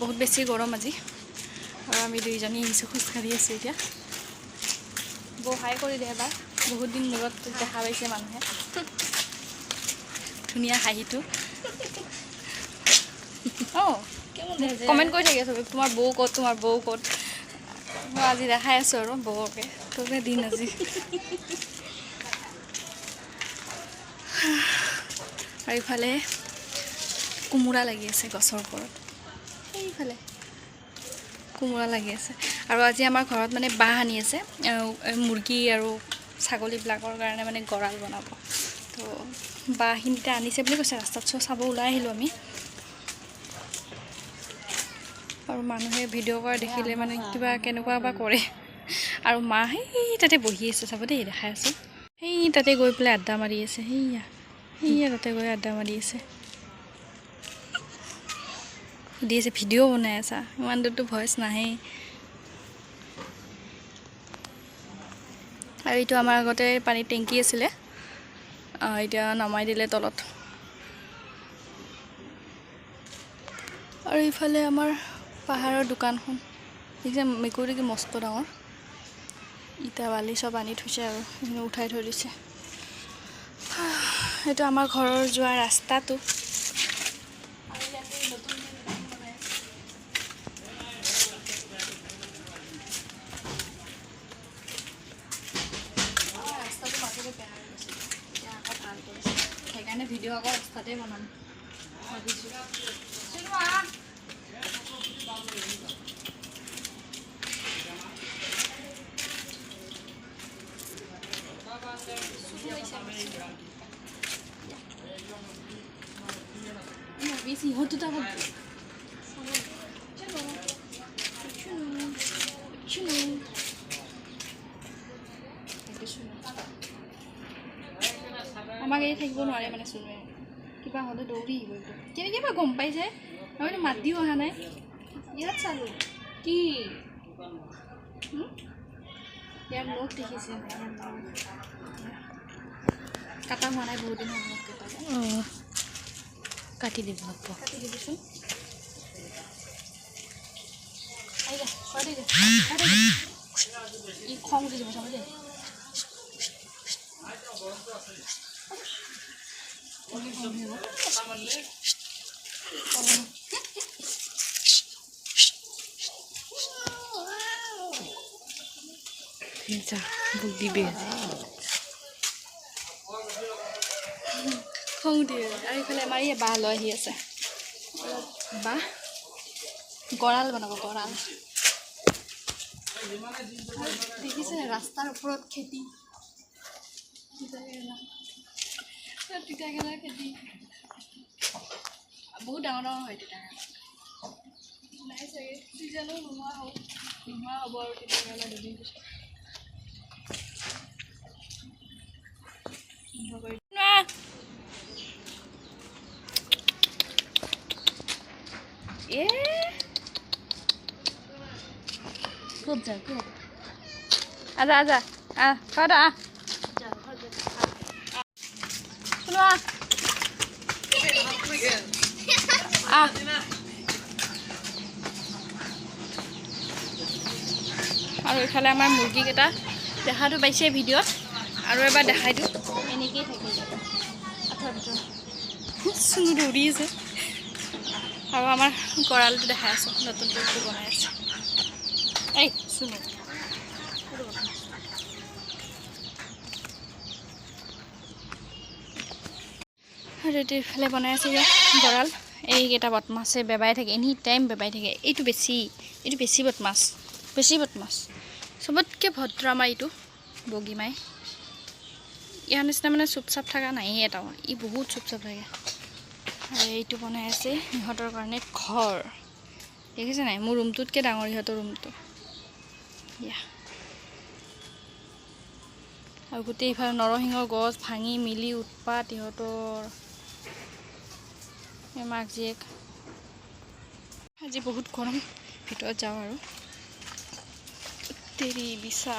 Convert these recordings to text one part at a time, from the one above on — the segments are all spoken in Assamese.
বহুত বেছি গৰম আজি আৰু আমি দুইজনী আহিছোঁ খোজকাঢ়ি আছোঁ এতিয়া বহাই কৰি দে এবাৰ বহুত দিন মূৰত দেখা পাইছে মানুহে ধুনীয়া হাঁহিটো অঁ কমেণ্ট কৰি থাকে চবে তোমাৰ বৌ ক'ত মই আজি দেখাই আছোঁ আৰু বৌকে তোকে দিন আজি আৰু ইফালে কোমোৰা লাগি আছে গছৰ ওপৰত সেইফালে কোমোৰা লাগি আছে আৰু আজি আমাৰ ঘৰত মানে বাঁহ আনি আছে মুৰ্গী আৰু ছাগলীবিলাকৰ কাৰণে মানে গঁৰাল বনাব তো বাঁহখিনিতে আনিছে বুলি কৈছে ৰাস্তাত চাব ওলাই আহিলোঁ আমি আৰু মানুহে ভিডিঅ' কৰা দেখিলে মানে কিবা কেনেকুৱা বা কৰে আৰু মা সেই তাতে বহি আছে চাব দেই দেখাই আছোঁ সেই তাতে গৈ পেলাই আড্ডা মাৰি আছে সেয়া তাতে গৈ আড্ডা মাৰি আছে সুধি আছে ভিডিঅ' বনাই আছা ইমান দূৰতো ভইচ নাহেই আৰু এইটো আমাৰ আগতে পানীৰ টেংকি আছিলে এতিয়া নমাই দিলে তলত আৰু ইফালে আমাৰ পাহাৰৰ দোকানখন দেখিছে মেকুৰী কি মস্ত ডাঙৰ ইটা বালি চব আনি থৈছে আৰু সেইখিনি উঠাই থৈ দিছে এইটো আমাৰ ঘৰৰ যোৱা ৰাস্তাটো সেইকাৰণে ভিডিঅ' আকৌ ৰাস্তাতে বনাম ভাবিছোঁ সিহঁত দুটা আমাক এই থাকিব নোৱাৰে মানে চুনুৱে কিবা হ'লে দৌৰি আহিব একদম কেনেকৈ বা গম পাইছে মইতো মাত দিও অহা নাই ইয়াত চালোঁ কি ইয়াৰ লোক দেখিছে কাটা হোৱা নাই বহুত দিন হ'ল অঁ কাটি দিবিচোন ই খং উঠি যাব চাব দেই দিবে খং উঠি আৰু ইফালে আমাৰ এই বাঁহ লৈ আহি আছে বাঁহ গঁৰাল বনাব গঁৰাল দেখিছে ৰাস্তাৰ ওপৰত খেতি তিতাকেৰেলাৰ খেতি বহুত ডাঙৰ ডাঙৰ হয় তিতাকেৰেলা নাই চাগে চিজনো নোহোৱা হ'ব আৰু তিতাকেৰেলা দুদিন পিছত ক'ত যায় ক'ত আজা খাওয়া শুনো আৰু এইফালে আমাৰ মুৰ্গীকেইটা দেখাটো পাইছে ভিডিঅ'ত আৰু এবাৰ দেখাই দিওঁ এনেকেই থাকিল আঠুৱাৰ ভিতৰত চুনু দৌৰি আছে আৰু আমাৰ গঁৰালটো দেখাই আছোঁ নতুনকৈ বনাই আছে এই চুনু আৰু এইফালে বনাই আছে গঁৰাল এইকেইটা বদমাছে বেবাই থাকে এনি টাইম বেবাই থাকে এইটো বেছি বদমাছ চবতকৈ ভদ্ৰ আমাৰ এইটো বগীমাই ইয়াৰ নিচিনা মানে চুপচাপ থকা নায়েই এটাও ই বহুত চুপচাপ থাকে আৰু এইটো বনাই আছে ইহঁতৰ কাৰণে ঘৰ দেখিছে নাই মোৰ ৰুমটোতকৈ ডাঙৰ ইহঁতৰ ৰুমটো আৰু গোটেই ইফালে নৰসিংহৰ গছ ভাঙি মিলি উৎপাত ইহঁতৰ মাক জীয়েক আজি বহুত গৰম ভিতৰত যাওঁ আৰু তেৰি বিছা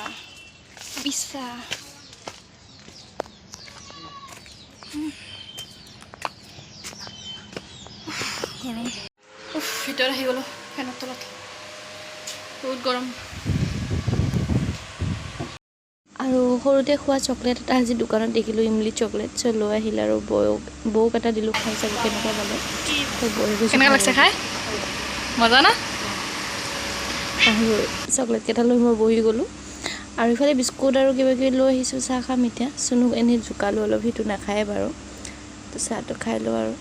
গৰম ভিতৰত আহি গ'লোঁ ফেনৰ তলত বহুত গৰম। আৰু সৰুতে খোৱা চকলেট এটা আজি দোকানত দেখিলোঁ, ইমলি চকলেট। চ' লৈ আহিল আৰু বৌক এটা দিলোঁ, খাই চাব কেনেকুৱা পালে। কেনেকুৱা লাগিছে খাই? মজা না? আৰু চকলেটকেইটা লৈ মই বহি গ'লোঁ। আৰু ইফালে বিস্কুট আৰু কিবা কিবি লৈ আহিছোঁ, চাহ খাম এতিয়া। চুনুক এনেই জোকালোঁ অলপ, সিটো নাখায় বাৰু। তো চাহটো খাই লওঁ আৰু।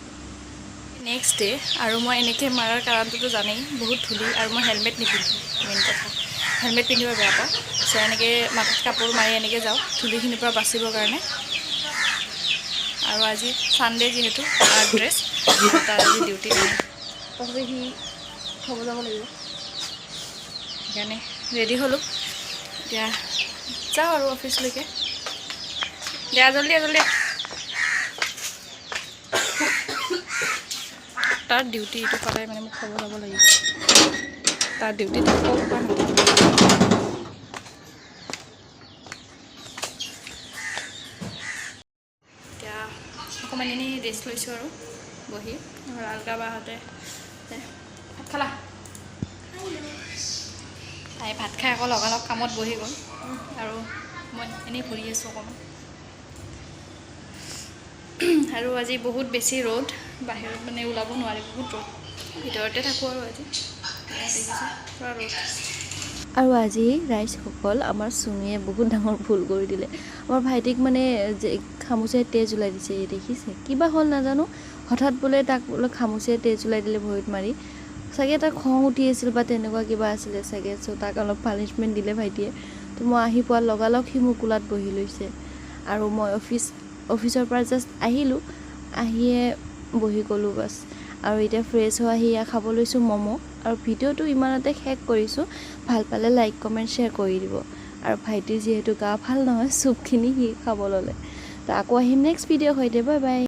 নেক্সট ডে আৰু মই এনেকৈ মাৰাৰ কাৰণটোতো জানেই, বহুত ধূলি আৰু মই হেলমেট নিপিন্ধোঁ। মেইন কথা হেলমেট পিন্ধিব বেয়া পাওঁ। চ' এনেকৈ মাথাত কাপোৰ মাৰি এনেকৈ যাওঁ ধূলিখিনিৰ পৰা বাচিবৰ কাৰণে। আৰু আজি ছানডে যিহেতু আৰ্ট ড্ৰেছ, তাৰ আজি ডিউটি নাই। তথাপি সি থ'ব যাব লাগিব, সেইকাৰণে ৰেডি হ'লোঁ। এতিয়া যাওঁ আৰু অফিচলৈকে। দিয়া জল্দি জল্দি। তাৰ ডিউটি এইটো পালে মানে মোক খবৰ ল'ব লাগিব। তাৰ ডিউটিত আকৌ এতিয়া অকণমান এনেই ৰেষ্ট লৈছোঁ আৰু বহি। আলকা বাহঁতে ভাত খালা? তাই ভাত খাই আকৌ লগালগ কামত বহি গ'ল আৰু মই এনেই ঘূৰি আছোঁ অকণমান। আৰু আজি বহুত বেছি ৰ'দ, বাহিৰত মানে ওলাব নোৱাৰি, বহুত ৰ'দ। ভিতৰতে থাকোঁ আৰু আজি দেখিছোঁ পূৰা ৰ'দ। আৰু আজি ৰাইজসকল আমাৰ চুনুৱে বহুত ডাঙৰ ভুল কৰি দিলে। আমাৰ ভাইটিক মানে খামুচিয়াই তেজ ওলাই দিছে, দেখিছে? কিবা হ'ল নাজানো, হঠাৎ বোলে তাক বোলে খামুচিয়াই তেজ ওলাই দিলে ভৰিত মাৰি। চাগে তাৰ খং উঠি আছিল বা তেনেকুৱা কিবা আছিলে চাগে। চ' তাক অলপ পানিছমেণ্ট দিলে ভাইটিয়ে। তো মই আহি পোৱাৰ লগালগ সি মোৰ কোলাত বহি লৈছে। আৰু মই অফিচৰ পৰা জাষ্ট আহিলোঁ, আহিয়ে বহি গ'লোঁ বাছ। আৰু এতিয়া ফ্ৰেছ হৈ আহি এয়া খাব লৈছোঁ ম'ম'। আৰু ভিডিঅ'টো ইমানতে শেষ কৰিছোঁ। ভাল পালে লাইক কমেণ্ট শ্বেয়াৰ কৰি দিব। আৰু ভাইটিৰ যিহেতু গা ভাল নহয়, চুপখিনি সি খাব ল'লে। তো আকৌ আহিম নেক্সট ভিডিঅ'ৰ সৈতে। Bye bye.